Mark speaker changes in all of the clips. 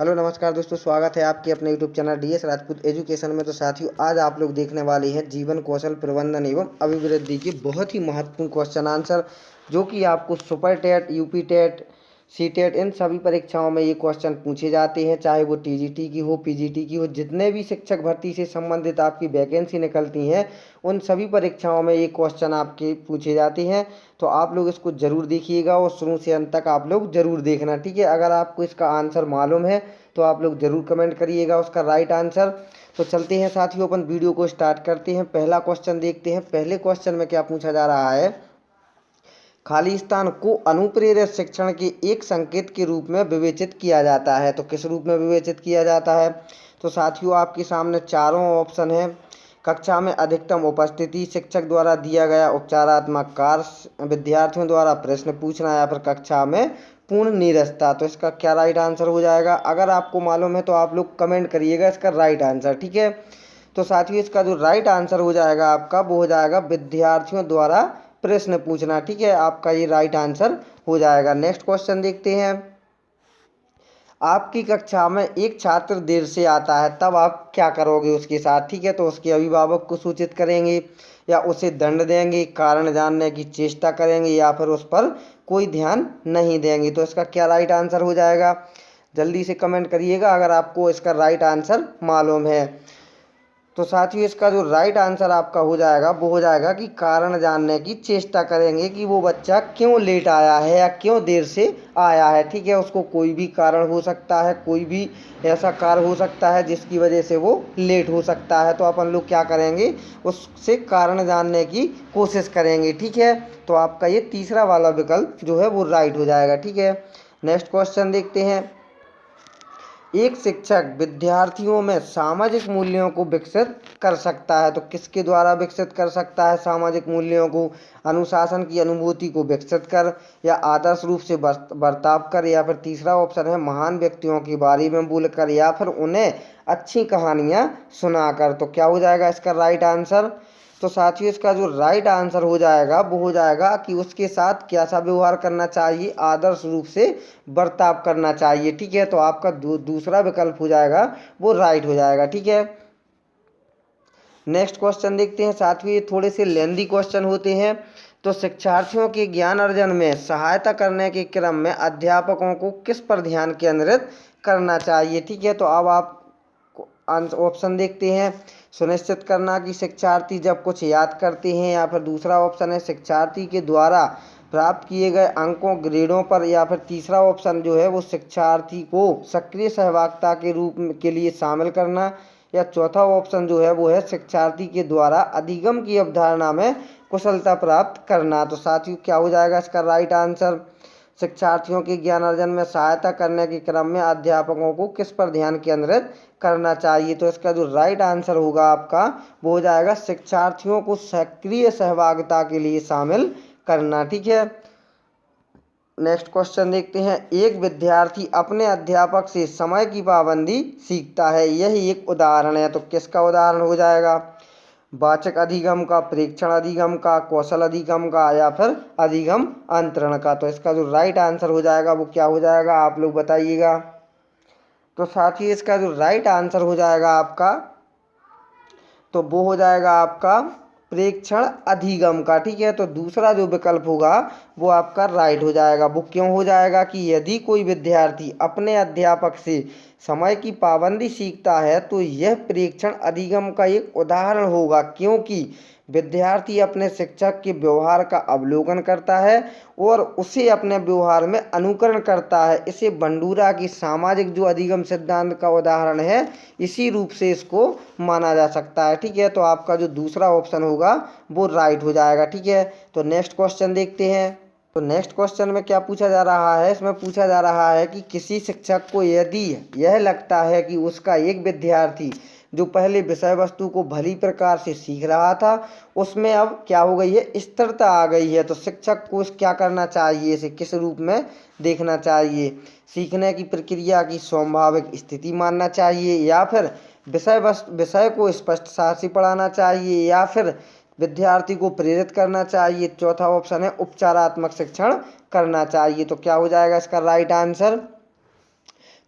Speaker 1: Hello नमस्कार दोस्तों, स्वागत है आपके अपने YouTube channel DS Rajput education में। तो साथियों, आज आप लोग देखने वाले हैं जीवन कौशल प्रबंधन एवं अभिवृद्धि के बहुत ही महत्वपूर्ण क्वेश्चन आंसर, जो कि आपको super TET, UP TET, C TET इन सभी परीक्षाओं में ये क्वेश्चन पूछे जाते हैं। चाहे वो टीजीटी की हो, पीजीटी की हो, जितने भी शिक्षक भर्ती से संबंधित आपकी वैकेंसी निकलती हैं, उन सभी परीक्षाओं में ये क्वेश्चन आपके पूछे जाते हैं। तो आप लोग इसको ज़रूर देखिएगा और शुरू से अंत तक आप लोग ज़रूर देखना, ठीक है। अगर आपको इसका आंसर मालूम है तो आप लोग ज़रूर कमेंट करिएगा उसका राइट आंसर। तो चलते हैं साथियों, अपन वीडियो को स्टार्ट करते हैं। पहला क्वेश्चन देखते हैं। पहले क्वेश्चन में क्या पूछा जा रहा है, खाली स्थान को अनुप्रेरित शिक्षण के एक संकेत के रूप में विवेचित किया जाता है। तो किस रूप में विवेचित किया जाता है? तो साथियों, आपके सामने चारों ऑप्शन हैं। कक्षा में अधिकतम उपस्थिति, शिक्षक द्वारा दिया गया उपचारात्मक कार्य, विद्यार्थियों द्वारा प्रश्न पूछना, या फिर कक्षा में पूर्ण नीरसता। तो इसका क्या राइट आंसर हो जाएगा? अगर आपको मालूम है तो आप लोग कमेंट करिएगा इसका राइट आंसर, ठीक है। तो साथियों, इसका जो राइट आंसर हो जाएगा आपका, वो हो जाएगा विद्यार्थियों द्वारा प्रश्न पूछना, ठीक है। आपका ये राइट आंसर हो जाएगा। नेक्स्ट क्वेश्चन देखते हैं। आपकी कक्षा में एक छात्र देर से आता है, तब आप क्या करोगे उसके साथ? ठीक है, तो उसके अभिभावक को सूचित करेंगे, या उसे दंड देंगे, कारण जानने की चेष्टा करेंगे, या फिर उस पर कोई ध्यान नहीं देंगे। तो इसका क्या राइट आंसर हो जाएगा? जल्दी से कमेंट करिएगा अगर आपको इसका राइट आंसर मालूम है। तो साथियों, इसका जो राइट आंसर आपका हो जाएगा वो हो जाएगा कि कारण जानने की चेष्टा करेंगे कि वो बच्चा क्यों लेट आया है या क्यों देर से आया है, ठीक है। उसको कोई भी कारण हो सकता है, कोई भी ऐसा कार्य हो सकता है जिसकी वजह से वो लेट हो सकता है। तो अपन लोग क्या करेंगे, उससे कारण जानने की कोशिश करेंगे, ठीक है। तो आपका ये तीसरा वाला विकल्प जो है वो राइट हो जाएगा, ठीक है। नेक्स्ट क्वेश्चन देखते हैं। एक शिक्षक विद्यार्थियों में सामाजिक मूल्यों को विकसित कर सकता है। तो किसके द्वारा विकसित कर सकता है सामाजिक मूल्यों को? अनुशासन की अनुभूति को विकसित कर, या आदर्श रूप से बर्ताव कर, या फिर तीसरा ऑप्शन है महान व्यक्तियों के बारे में बोलकर, या फिर उन्हें अच्छी कहानियाँ सुनाकर। तो क्या हो जाएगा इसका राइट आंसर? तो साथियों, इसका जो राइट आंसर हो जाएगा वो हो जाएगा कि उसके साथ कैसा व्यवहार करना चाहिए, आदर्श रूप से बर्ताव करना चाहिए, ठीक है। तो आपका दूसरा विकल्प हो जाएगा वो राइट हो जाएगा, ठीक है। नेक्स्ट क्वेश्चन देखते हैं साथियों। ये थोड़े से लेंदी क्वेश्चन होते हैं। तो शिक्षार्थियों के ज्ञान अर्जन में सहायता करने के क्रम में अध्यापकों को किस पर ध्यान केंद्रित करना चाहिए, ठीक है। तो अब आप ऑप्शन देखते हैं। सुनिश्चित करना कि शिक्षार्थी जब कुछ याद करते हैं, या फिर दूसरा ऑप्शन है शिक्षार्थी के द्वारा प्राप्त किए गए अंकों, ग्रेडों पर, या फिर तीसरा ऑप्शन जो है वो शिक्षार्थी को सक्रिय सहभागिता के रूप के लिए शामिल करना, या चौथा ऑप्शन जो है वो है शिक्षार्थी के द्वारा अधिगम की अवधारणा में कुशलता प्राप्त करना। तो साथियों, क्या हो जाएगा इसका राइट आंसर? शिक्षार्थियों के ज्ञान अर्जन में सहायता करने के क्रम में अध्यापकों को किस पर ध्यान केंद्रित करना चाहिए? तो इसका जो राइट आंसर होगा आपका वो हो जाएगा शिक्षार्थियों को सक्रिय सहभागिता के लिए शामिल करना, ठीक है। नेक्स्ट क्वेश्चन देखते हैं। एक विद्यार्थी अपने अध्यापक से समय की पाबंदी सीखता है, यही एक उदाहरण है। तो किसका उदाहरण हो जाएगा? वाचक अधिगम का, प्रेक्षण अधिगम का, कौशल अधिगम का, या फिर अधिगम अंतरण का। तो इसका जो राइट आंसर हो जाएगा वो क्या हो जाएगा, आप लोग बताइएगा। तो साथ ही इसका जो राइट आंसर हो जाएगा आपका, तो वो हो जाएगा आपका प्रेक्षण अधिगम का, ठीक है। तो दूसरा जो विकल्प होगा वो आपका राइट हो जाएगा। वो क्यों हो जाएगा कि यदि कोई विद्यार्थी अपने अध्यापक से समय की पाबंदी सीखता है तो यह प्रेक्षण अधिगम का एक उदाहरण होगा, क्योंकि विद्यार्थी अपने शिक्षक के व्यवहार का अवलोकन करता है और उसे अपने व्यवहार में अनुकरण करता है। इसे बंडूरा की सामाजिक जो अधिगम सिद्धांत का उदाहरण है, इसी रूप से इसको माना जा सकता है, ठीक है। तो आपका जो दूसरा ऑप्शन होगा वो राइट हो जाएगा, ठीक है। तो नेक्स्ट क्वेश्चन देखते हैं। तो नेक्स्ट क्वेश्चन में क्या पूछा जा रहा है, इसमें पूछा जा रहा है कि किसी शिक्षक को यदि यह लगता है कि उसका एक विद्यार्थी जो पहले विषय वस्तु को भली प्रकार से सीख रहा था उसमें अब क्या हो गई है, स्थिरता आ गई है, तो शिक्षक को क्या करना चाहिए, इसे किस रूप में देखना चाहिए? सीखने की प्रक्रिया की स्वाभाविक स्थिति मानना चाहिए, या फिर विषय को स्पष्टता से पढ़ाना चाहिए, या फिर विद्यार्थी को प्रेरित करना चाहिए? चौथा ऑप्शन है उपचारात्मक शिक्षण करना चाहिए। तो क्या हो जाएगा इसका राइट आंसर?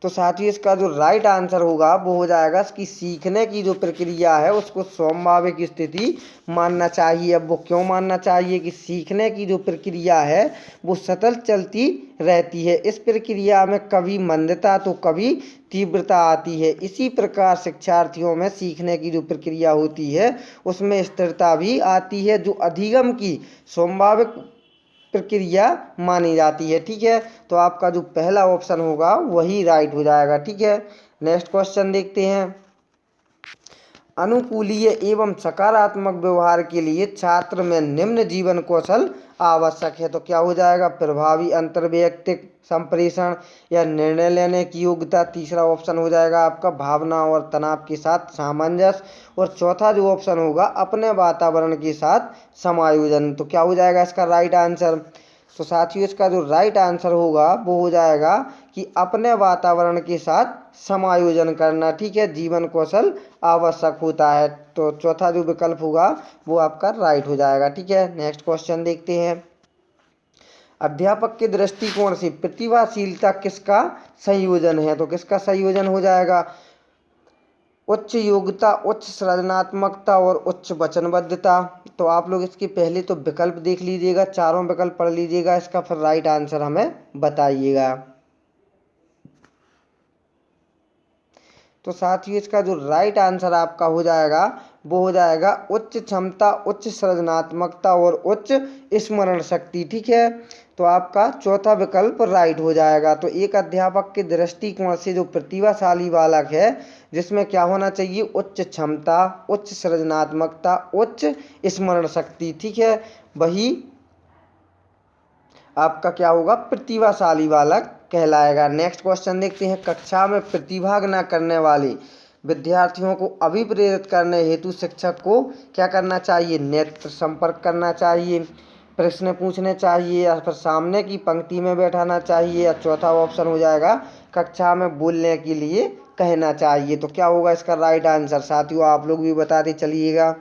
Speaker 1: तो साथियों इसका जो राइट आंसर होगा वो हो जाएगा इसकी सीखने की जो प्रक्रिया है उसको स्वाभाविक स्थिति मानना चाहिए। अब वो क्यों मानना चाहिए कि सीखने की जो प्रक्रिया है वो सतत चलती रहती है, इस प्रक्रिया में कभी मंदता तो कभी तीव्रता आती है। इसी प्रकार शिक्षार्थियों में सीखने की जो प्रक्रिया होती है उसमें स्थिरता भी आती है, जो अधिगम की स्वाभाविक प्रक्रिया मानी जाती है। ठीक है, तो आपका जो पहला ऑप्शन होगा वही राइट हो जाएगा। ठीक है, नेक्स्ट क्वेश्चन देखते हैं। अनुकूलीय एवं सकारात्मक व्यवहार के लिए छात्र में निम्न जीवन कौशल आवश्यक है। तो क्या हो जाएगा, प्रभावी अंतर्वैयक्तिक संप्रेषण या निर्णय लेने की योग्यता। तीसरा ऑप्शन हो जाएगा आपका भावना और तनाव के साथ सामंजस्य। और चौथा जो ऑप्शन होगा अपने वातावरण के साथ समायोजन। तो क्या हो जाएगा इसका राइट आंसर। तो साथियों इसका जो राइट आंसर होगा वो हो जाएगा कि अपने वातावरण के साथ समायोजन करना। ठीक है, जीवन कौशल आवश्यक होता है। तो चौथा जो विकल्प होगा वो आपका राइट हो जाएगा। ठीक है, नेक्स्ट क्वेश्चन देखते हैं। अध्यापक के दृष्टिकोण से प्रतिभाशीलता किसका संयोजन है। तो किसका संयोजन हो जाएगा, उच्च योग्यता, उच्च सृजनात्मकता और उच्च वचनबद्धता। तो आप लोग इसके पहले तो विकल्प देख लीजिएगा, चारों विकल्प पढ़ लीजिएगा, इसका फिर राइट आंसर हमें बताइएगा। तो साथियों इसका जो राइट आंसर आपका हो जाएगा वो हो जाएगा उच्च क्षमता, उच्च सृजनात्मकता और उच्च स्मरण शक्ति। ठीक है, तो आपका चौथा विकल्प राइट हो जाएगा। तो एक अध्यापक के दृष्टिकोण से जो प्रतिभाशाली बालक है जिसमें क्या होना चाहिए, उच्च क्षमता, उच्च सृजनात्मकता, उच्च स्मरण शक्ति। ठीक है, वही आपका क्या होगा, प्रतिभाशाली बालक कहलाएगा। नेक्स्ट क्वेश्चन देखते हैं। कक्षा में प्रतिभाग न करने वाले विद्यार्थियों को अभिप्रेरित करने हेतु शिक्षक को क्या करना चाहिए, नेत्र संपर्क करना चाहिए, प्रश्न पूछने चाहिए, या फिर सामने की पंक्ति में बैठाना चाहिए, या चौथा ऑप्शन हो जाएगा कक्षा में बोलने के लिए कहना चाहिए। तो क्या होगा इसका राइट आंसर, साथियों आप लोग भी बताते चलिएगा।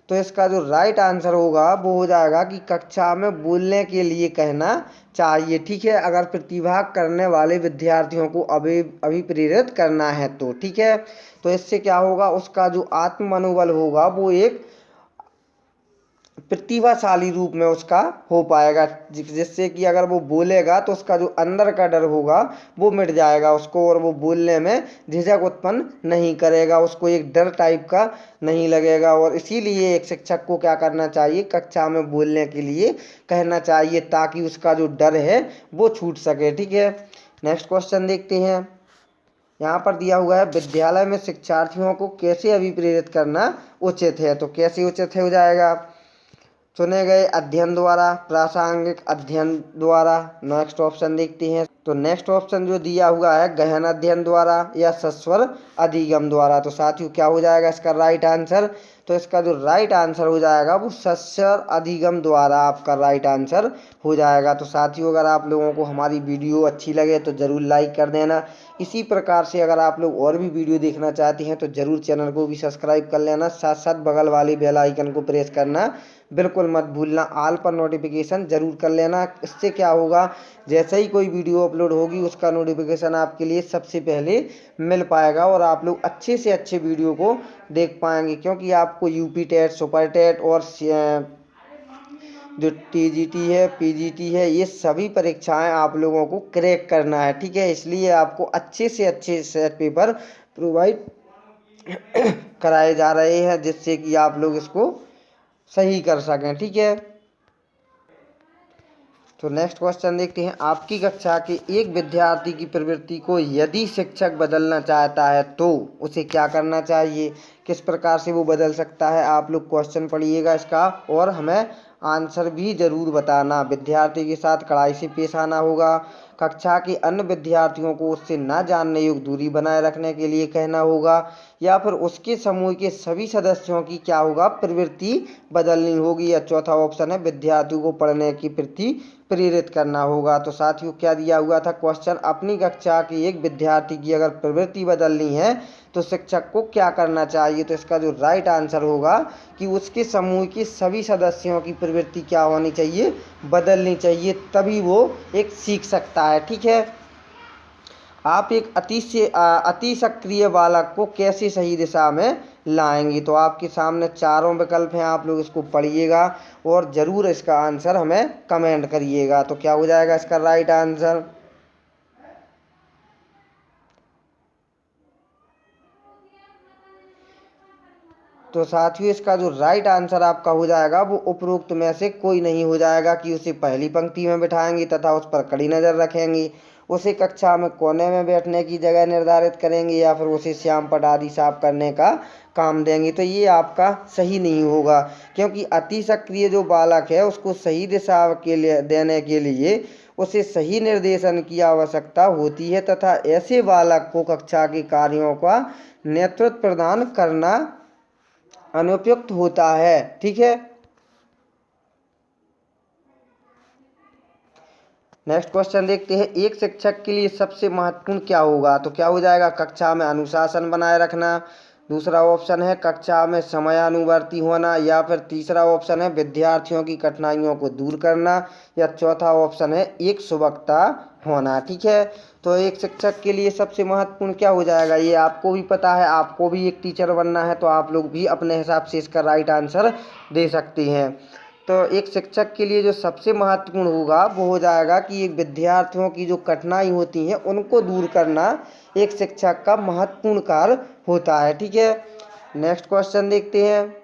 Speaker 1: तो इसका जो राइट आंसर होगा वो हो जाएगा कि कक्षा में बोलने के लिए कहना चाहिए। ठीक है, अगर प्रतिभाग करने वाले विद्यार्थियों को अभिप्रेरित करना है तो। ठीक है, तो इससे क्या होगा, उसका जो आत्म मनोबल होगा वो एक प्रतिभाशाली रूप में उसका हो पाएगा, जिससे कि अगर वो बोलेगा तो उसका जो अंदर का डर होगा वो मिट जाएगा उसको, और वो बोलने में झिझक उत्पन्न नहीं करेगा, उसको एक डर टाइप का नहीं लगेगा। और इसीलिए एक शिक्षक को क्या करना चाहिए, कक्षा में बोलने के लिए कहना चाहिए, ताकि उसका जो डर है वो छूट सके। ठीक है, नेक्स्ट क्वेश्चन देखते हैं। यहाँ पर दिया हुआ है विद्यालय में शिक्षार्थियों को कैसे अभिप्रेरित करना उचित है। तो कैसे उचित हो जाएगा, चुने गए अध्ययन द्वारा, प्रासंगिक अध्ययन द्वारा। नेक्स्ट ऑप्शन देखते हैं। तो नेक्स्ट ऑप्शन जो दिया हुआ है गहन अध्ययन द्वारा या सस्वर अधिगम द्वारा। तो साथियों क्या हो जाएगा इसका राइट आंसर। तो इसका जो राइट आंसर हो जाएगा वो सस्वर अधिगम द्वारा आपका राइट आंसर हो जाएगा। तो साथियों अगर आप लोगों को हमारी वीडियो अच्छी लगे तो ज़रूर लाइक कर देना। इसी प्रकार से अगर आप लोग और भी वीडियो देखना चाहते हैं तो ज़रूर चैनल को भी सब्सक्राइब कर लेना, साथ साथ बगल वाले बेल आइकन को प्रेस करना बिल्कुल मत भूलना, ऑल पर नोटिफिकेशन ज़रूर कर लेना। इससे क्या होगा, जैसे ही कोई वीडियो अपलोड होगी उसका नोटिफिकेशन आपके लिए सबसे पहले मिल पाएगा और आप लोग अच्छे से अच्छे वीडियो को देख पाएंगे। क्योंकि आपको यूपी टेट, सुपर टेट और जो टीजीटी है, पीजीटी है, ये सभी परीक्षाएं आप लोगों को क्रैक करना है। ठीक है, इसलिए आपको अच्छे से अच्छे सेट पेपर प्रोवाइड कराए जा रहे हैं, जिससे कि आप लोग इसको सही कर सकें। ठीक है, तो नेक्स्ट क्वेश्चन देखते हैं। आपकी कक्षा के एक विद्यार्थी की प्रवृत्ति को यदि शिक्षक बदलना चाहता है तो उसे क्या करना चाहिए, किस प्रकार से वो बदल सकता है। आप लोग क्वेश्चन पढ़िएगा इसका और हमें आंसर भी ज़रूर बताना। विद्यार्थी के साथ कड़ाई से पेश आना होगा, कक्षा के अन्य विद्यार्थियों को उससे न जानने योग्य दूरी बनाए रखने के लिए कहना होगा, या फिर उसके समूह के सभी सदस्यों की क्या होगा, प्रवृत्ति बदलनी होगी, या चौथा ऑप्शन है विद्यार्थियों को पढ़ने की प्रति प्रेरित करना होगा। तो साथियों क्या दिया हुआ था क्वेश्चन, अपनी कक्षा के एक विद्यार्थी की अगर प्रवृत्ति बदलनी है तो शिक्षक को क्या करना चाहिए। तो इसका जो राइट आंसर होगा कि उसके समूह के सभी सदस्यों की प्रवृत्ति क्या होनी चाहिए, बदलनी चाहिए, तभी वो एक सीख सकता है। ठीक है, आप एक अति सक्रिय बालक को कैसे सही दिशा में लाएंगी। तो आपके सामने चारों विकल्प हैं, आप लोग इसको पढ़िएगा और ज़रूर इसका आंसर हमें कमेंट करिएगा। तो क्या हो जाएगा इसका राइट आंसर। तो साथियों इसका जो राइट आंसर आपका हो जाएगा वो उपरोक्त में से कोई नहीं हो जाएगा कि उसे पहली पंक्ति में बिठाएंगी तथा उस पर कड़ी नज़र रखेंगी, उसे कक्षा में कोने में बैठने की जगह निर्धारित करेंगे या फिर उसे श्याम पट आदि साफ करने का काम देंगे। तो ये आपका सही नहीं होगा, क्योंकि अति सक्रिय जो बालक है उसको सही दिशा के लिए देने के लिए उसे सही निर्देशन की आवश्यकता होती है तथा ऐसे बालक को कक्षा के कार्यों का नेतृत्व प्रदान करना अनुपयुक्त होता है। ठीक है, नेक्स्ट क्वेश्चन देखते हैं। एक शिक्षक के लिए सबसे महत्वपूर्ण क्या होगा। तो क्या हो जाएगा, कक्षा में अनुशासन बनाए रखना, दूसरा ऑप्शन है कक्षा में समयानुवर्ती होना, या फिर तीसरा ऑप्शन है विद्यार्थियों की कठिनाइयों को दूर करना, या चौथा ऑप्शन है एक सुवक्ता होना। ठीक है, तो एक शिक्षक के लिए सबसे महत्वपूर्ण क्या हो जाएगा, ये आपको भी पता है, आपको भी एक टीचर बनना है, तो आप लोग भी अपने हिसाब से इसका राइट आंसर दे सकते हैं। तो एक शिक्षक के लिए जो सबसे महत्वपूर्ण होगा वो हो जाएगा कि एक विद्यार्थियों की जो कठिनाई होती हैं उनको दूर करना एक शिक्षक का महत्वपूर्ण कार्य होता है। ठीक है, नेक्स्ट क्वेश्चन देखते हैं।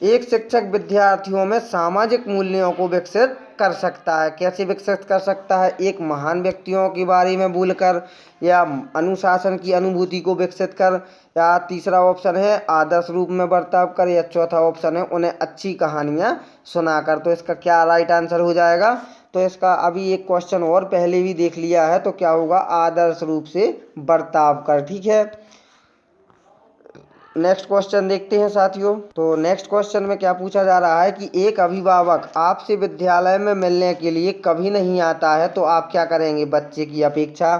Speaker 1: एक शिक्षक विद्यार्थियों में सामाजिक मूल्यों को विकसित कर सकता है। कैसे विकसित कर सकता है, एक महान व्यक्तियों के बारे में बोलकर, या अनुशासन की अनुभूति को विकसित कर, या तीसरा ऑप्शन है आदर्श रूप में बर्ताव कर, या चौथा ऑप्शन है उन्हें अच्छी कहानियाँ सुनाकर। तो इसका क्या राइट आंसर हो जाएगा। तो इसका अभी एक क्वेश्चन और पहले भी देख लिया है, तो क्या होगा, आदर्श रूप से बर्ताव कर। ठीक है, नेक्स्ट क्वेश्चन देखते हैं साथियों। तो नेक्स्ट क्वेश्चन में क्या पूछा जा रहा है कि एक अभिभावक आपसे विद्यालय में मिलने के लिए कभी नहीं आता है, तो आप क्या करेंगे। बच्चे की अपेक्षा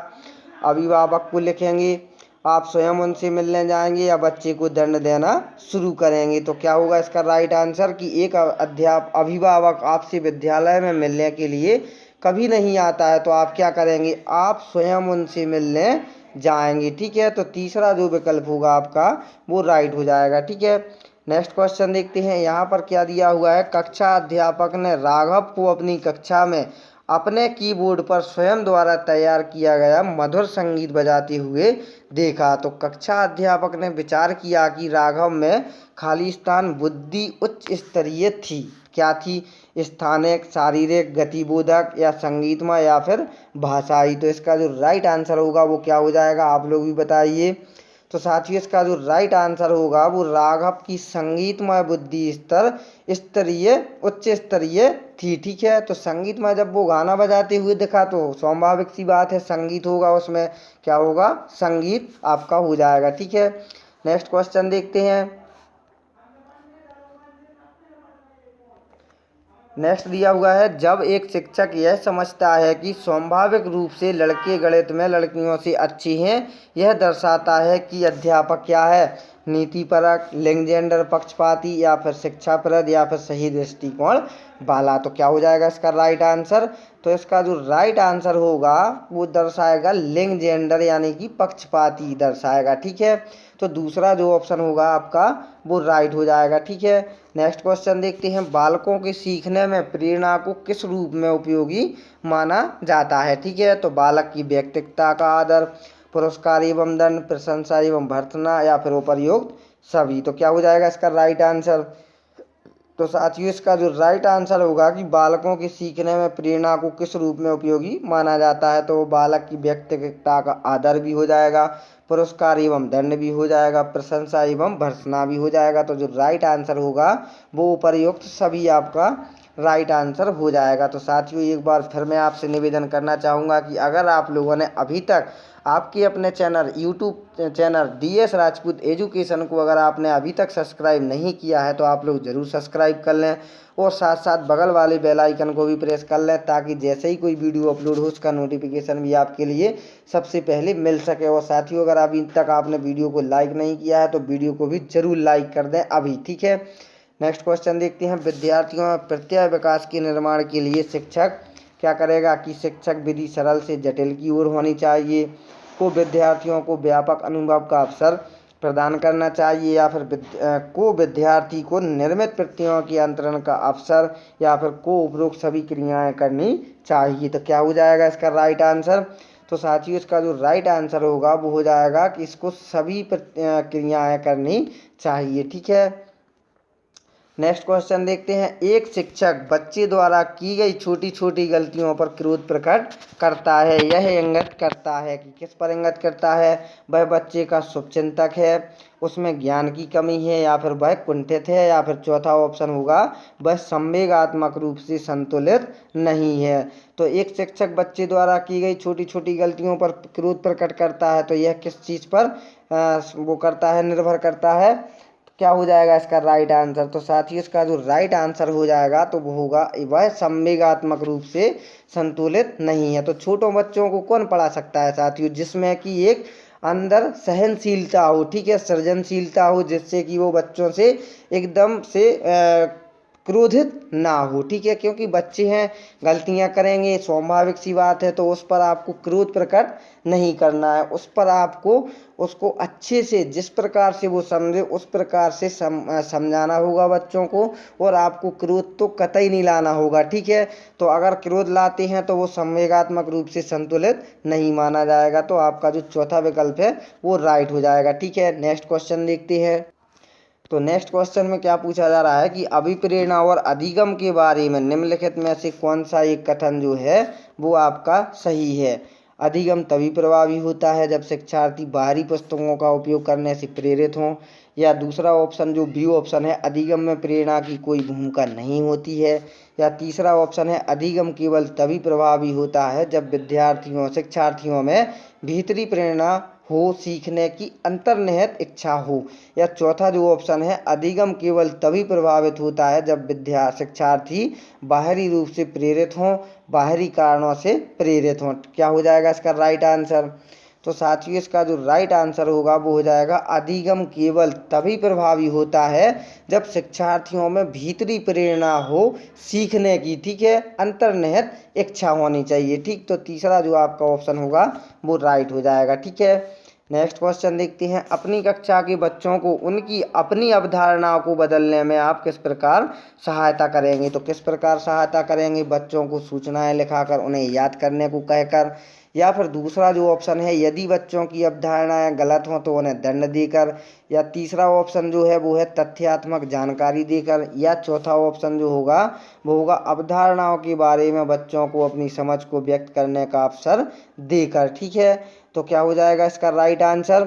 Speaker 1: अभिभावक को लिखेंगे, आप स्वयं उनसे मिलने जाएंगे, या बच्चे को दंड देना शुरू करेंगे। तो क्या होगा इसका राइट आंसर कि एक अभिभावक आपसे विद्यालय में मिलने के लिए कभी नहीं आता है, तो आप क्या करेंगे, आप स्वयं उनसे मिलने जाएंगे। ठीक है, तो तीसरा जो विकल्प होगा आपका वो राइट हो जाएगा। ठीक है, नेक्स्ट क्वेश्चन देखते हैं। यहाँ पर क्या दिया हुआ है, कक्षा अध्यापक ने राघव को अपनी कक्षा में अपने कीबोर्ड पर स्वयं द्वारा तैयार किया गया मधुर संगीत बजाते हुए देखा। तो कक्षा अध्यापक ने विचार किया कि राघव में खाली स्थान बुद्धि उच्च स्तरीय थी। क्या थी, स्थानिक, शारीरिक, गतिबोधक, या संगीतमय, या फिर भाषाई। तो इसका जो राइट आंसर होगा वो क्या हो जाएगा, आप लोग भी बताइए। तो साथियों इसका जो राइट आंसर होगा वो राघव की संगीतमय बुद्धि स्तरीय उच्च स्तरीय थी। ठीक है, तो संगीतमय जब वो गाना बजाते हुए दिखा तो स्वाभाविक सी बात है संगीत होगा, उसमें क्या होगा, संगीत आपका हो जाएगा। ठीक है, नेक्स्ट क्वेश्चन देखते हैं। नेक्स्ट दिया हुआ है, जब एक शिक्षक यह समझता है कि स्वाभाविक रूप से लड़के गणित में लड़कियों से अच्छे हैं, यह दर्शाता है कि अध्यापक क्या है, नीतिपरक, लिंग जेंडर पक्षपाती, या फिर शिक्षाप्रद, या फिर सही दृष्टिकोण वाला। तो क्या हो जाएगा इसका राइट आंसर। तो इसका जो राइट आंसर होगा वो दर्शाएगा लिंग जेंडर यानी कि पक्षपाती दर्शाएगा। ठीक है, तो दूसरा जो ऑप्शन होगा आपका वो राइट हो जाएगा। ठीक है, नेक्स्ट क्वेश्चन देखते हैं। बालकों के सीखने में प्रेरणा को किस रूप में उपयोगी माना जाता है। ठीक है, तो बालक की व्यक्तित्व का आदर, पुरस्कार एवं दंड, प्रशंसा एवं भर्त्सना, या फिर उपयुक्त सभी। तो क्या हो जाएगा इसका राइट आंसर। तो साथियों इसका जो राइट आंसर होगा कि बालकों के सीखने में प्रेरणा को किस रूप में उपयोगी माना जाता है, तो बालक की व्यक्तित्व का आदर भी हो जाएगा, पुरस्कार एवं दंड भी हो जाएगा, प्रशंसा एवं भर्त्सना भी हो जाएगा। तो जो राइट आंसर होगा वो उपर्युक्त सभी आपका राइट आंसर हो जाएगा। तो साथियों एक बार फिर मैं आपसे निवेदन करना चाहूँगा कि अगर आप लोगों ने अभी तक आपके अपने channel YouTube channel DS Rajput education को अगर आपने अभी तक सब्सक्राइब नहीं किया है तो आप लोग ज़रूर सब्सक्राइब कर लें, और साथ साथ बगल वाले बेल आइकन को भी प्रेस कर लें, ताकि जैसे ही कोई वीडियो अपलोड हो उसका नोटिफिकेशन भी आपके लिए सबसे पहले मिल सके। और साथियों अगर अभी तक आपने वीडियो को लाइक नहीं किया है तो वीडियो को भी ज़रूर लाइक कर दें अभी। ठीक है, नेक्स्ट क्वेश्चन देखते हैं। विद्यार्थियों में प्रत्यय विकास के निर्माण के लिए शिक्षक क्या करेगा कि शिक्षक विधि सरल से जटिल की ओर होनी चाहिए, को विद्यार्थियों को व्यापक अनुभव का अवसर प्रदान करना चाहिए, या फिर को विद्यार्थी को निर्मित प्रक्रियाओं के अंतरण का अवसर, या फिर को उपरोक्त सभी क्रियाएं करनी चाहिए। तो क्या हो जाएगा इसका राइट आंसर? तो साथियों इसका जो राइट आंसर होगा वो हो जाएगा कि इसको सभी क्रियाएं करनी चाहिए। ठीक है, नेक्स्ट क्वेश्चन देखते हैं। एक शिक्षक बच्चे द्वारा की गई छोटी छोटी गलतियों पर क्रोध प्रकट करता है। यह इंगित करता है कि किस पर इंगित करता है? वह बच्चे का शुभचिंतक है, उसमें ज्ञान की कमी है, या फिर वह कुंठित है, या फिर चौथा ऑप्शन होगा वह संवेगात्मक रूप से संतुलित नहीं है। तो एक शिक्षक बच्चे द्वारा की गई छोटी छोटी गलतियों पर क्रोध प्रकट करता है, तो यह किस चीज़ पर वो करता है, निर्भर करता है? क्या हो जाएगा इसका राइट आंसर? तो साथियों इसका जो राइट आंसर हो जाएगा तो वो होगा वह संवेगात्मक रूप से संतुलित नहीं है। तो छोटों बच्चों को कौन पढ़ा सकता है साथियों? जिसमें कि एक अंदर सहनशीलता हो, ठीक है, सृजनशीलता हो, जिससे कि वो बच्चों से एकदम से क्रोधित ना हो। ठीक है, क्योंकि बच्चे हैं, गलतियां करेंगे, स्वाभाविक सी बात है। तो उस पर आपको क्रोध प्रकट नहीं करना है, उस पर आपको उसको अच्छे से, जिस प्रकार से वो समझे उस प्रकार से समझाना होगा बच्चों को, और आपको क्रोध तो कतई नहीं लाना होगा। ठीक है, तो अगर क्रोध लाते हैं तो वो संवेगात्मक रूप से संतुलित नहीं माना जाएगा। तो आपका जो चौथा विकल्प है वो राइट हो जाएगा। ठीक है, नेक्स्ट क्वेश्चन देखते हैं। तो नेक्स्ट क्वेश्चन में क्या पूछा जा रहा है कि अभिप्रेरणा और अधिगम के बारे में निम्नलिखित में से कौन सा एक कथन जो है वो आपका सही है? अधिगम तभी प्रभावी होता है जब शिक्षार्थी बाहरी पुस्तकों का उपयोग करने से प्रेरित हों, या दूसरा ऑप्शन जो बी ऑप्शन है, अधिगम में प्रेरणा की कोई भूमिका नहीं होती है, या तीसरा ऑप्शन है अधिगम केवल तभी प्रभावी होता है जब शिक्षार्थियों में भीतरी प्रेरणा हो, सीखने की अंतर्निहित इच्छा हो, या चौथा जो ऑप्शन है अधिगम केवल तभी प्रभावित होता है जब शिक्षार्थी बाहरी रूप से प्रेरित हों, बाहरी कारणों से प्रेरित हों। क्या हो जाएगा इसका राइट आंसर? तो साथियों इसका जो राइट आंसर होगा वो हो जाएगा अधिगम केवल तभी प्रभावी होता है जब शिक्षार्थियों में भीतरी प्रेरणा हो सीखने की, ठीक है, अंतर्निहित इच्छा होनी चाहिए। ठीक, तो तीसरा जो आपका ऑप्शन होगा वो राइट हो जाएगा। ठीक है, नेक्स्ट क्वेश्चन देखते हैं। अपनी कक्षा के बच्चों को उनकी अपनी अवधारणाओं को बदलने में आप किस प्रकार सहायता करेंगे? तो किस प्रकार सहायता करेंगे? बच्चों को सूचनाएं लिखाकर, उन्हें याद करने को कहकर, या फिर दूसरा जो ऑप्शन है यदि बच्चों की अवधारणाएं गलत हों तो उन्हें दंड देकर, या तीसरा ऑप्शन जो है वो है तथ्यात्मक जानकारी देकर, या चौथा ऑप्शन जो होगा वो होगा अवधारणाओं के बारे में बच्चों को अपनी समझ को व्यक्त करने का अवसर देकर। ठीक है, तो क्या हो जाएगा इसका राइट आंसर?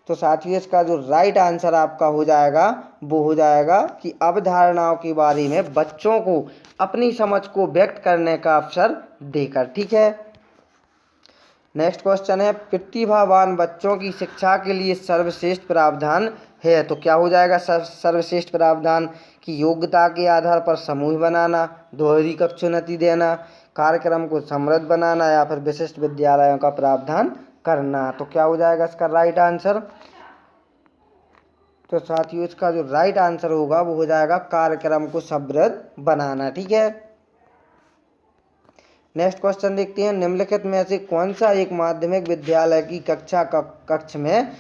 Speaker 1: तो साथियों इसका जो राइट आंसर आपका हो जाएगा वो हो जाएगा कि अवधारणाओं के बारे में बच्चों को अपनी समझ को व्यक्त करने का अवसर देकर। ठीक है, नेक्स्ट क्वेश्चन है। प्रतिभावान बच्चों की शिक्षा के लिए सर्वश्रेष्ठ प्रावधान है, तो क्या हो जाएगा सर्वश्रेष्ठ प्रावधान? की योग्यता के आधार पर समूह बनाना, दोहरी कक्षोन्नति देना, कार्यक्रम को समृद्ध बनाना, या फिर विशिष्ट विद्यालयों का प्रावधान करना। तो क्या हो जाएगा इसका राइट आंसर? तो साथियों इसका जो राइट आंसर होगा वो हो जाएगा कार्यक्रम को समृद्ध बनाना। ठीक है, नेक्स्ट क्वेश्चन देखते हैं। निम्नलिखित में से कौन सा एक माध्यमिक विद्यालय की कक्ष में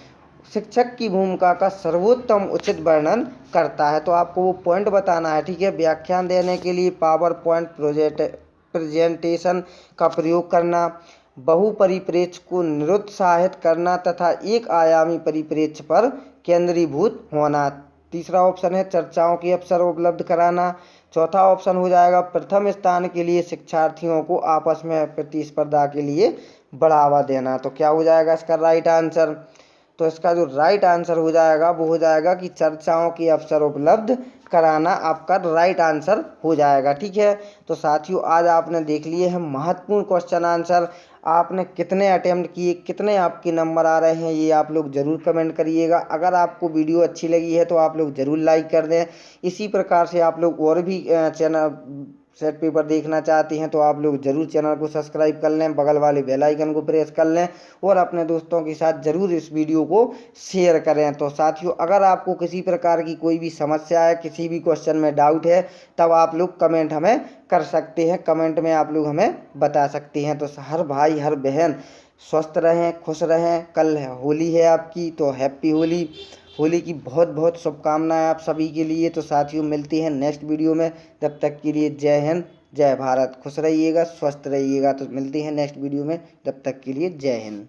Speaker 1: शिक्षक की भूमिका का सर्वोत्तम उचित वर्णन करता है? तो आपको वो पॉइंट बताना है। ठीक है, व्याख्यान देने के लिए पावर पॉइंट प्रेजेंटेशन का प्रयोग करना, बहु परिप्रेक्ष्य को निरुत्साहित करना, तथा एक आयामी परिप्रेक्ष्य पर केंद्रीभूत होना। तीसरा ऑप्शन है चर्चाओं के अवसर उपलब्ध कराना। चौथा ऑप्शन हो जाएगा प्रथम स्थान के लिए शिक्षार्थियों को आपस में प्रतिस्पर्धा के लिए बढ़ावा देना। तो क्या हो जाएगा इसका राइट आंसर? तो इसका जो राइट आंसर हो जाएगा वो हो जाएगा कि चर्चाओं के अवसर उपलब्ध कराना आपका राइट आंसर हो जाएगा। ठीक है, तो साथियों आज आपने देख लिए हैं महत्वपूर्ण क्वेश्चन आंसर। आपने कितने अटेम्प्ट किए, कितने आपके नंबर आ रहे हैं, ये आप लोग ज़रूर कमेंट करिएगा। अगर आपको वीडियो अच्छी लगी है तो आप लोग ज़रूर लाइक कर दें। इसी प्रकार से आप लोग और भी चैनल सेट पेपर देखना चाहते हैं तो आप लोग ज़रूर चैनल को सब्सक्राइब कर लें, बगल वाले बेल आइकन को प्रेस कर लें और अपने दोस्तों के साथ ज़रूर इस वीडियो को शेयर करें। तो साथियों, अगर आपको किसी प्रकार की कोई भी समस्या है, किसी भी क्वेश्चन में डाउट है, तब आप लोग कमेंट हमें कर सकते हैं, कमेंट में आप लोग हमें बता सकते हैं। तो हर भाई हर बहन स्वस्थ रहें, खुश रहें। कल होली है आपकी, तो हैप्पी होली। होली की बहुत बहुत शुभकामनाएं आप सभी के लिए। तो साथियों, मिलते हैं नेक्स्ट वीडियो में। तब तक के लिए जय हिंद, जय भारत। खुश रहिएगा, स्वस्थ रहिएगा। तो मिलते हैं नेक्स्ट वीडियो में, तब तक के लिए जय हिंद।